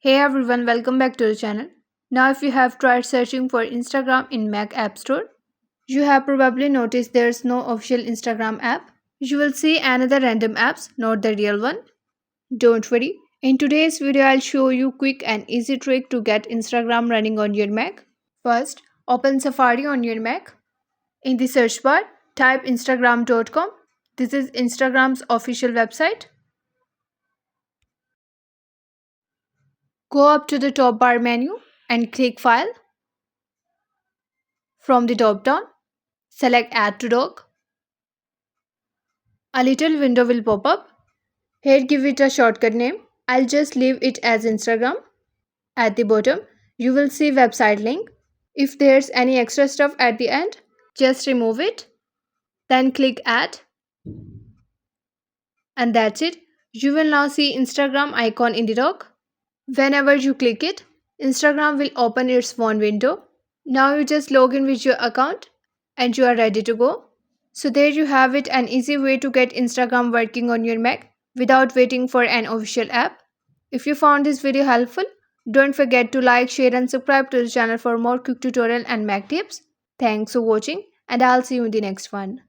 Hey everyone, welcome back to the channel. Now, if you have tried searching for Instagram in Mac App Store, you have probably noticed there's no official Instagram app. You will see another random apps, not the real one. Don't worry. In today's video, I'll show you quick and easy trick to get Instagram running on your Mac. First, open Safari on your Mac. In the search bar, type instagram.com. This is Instagram's official website. Go up to the top bar menu and click File. From the drop down, select Add to Dock. A little window will pop up. Here, give it a shortcut name. I'll just leave it as Instagram. At the bottom, you will see website link. If there's any extra stuff at the end, just remove it. Then click Add. And that's it. You will now see Instagram icon in the dock. Whenever you click it, Instagram will open its phone window. Now you just log in with your account and you are ready to go. So there you have it, an easy way to get Instagram working on your Mac without waiting for an official app. If you found this video helpful, don't forget to like, share and subscribe to the channel for more quick tutorial and Mac tips. Thanks for watching and I'll see you in the next one.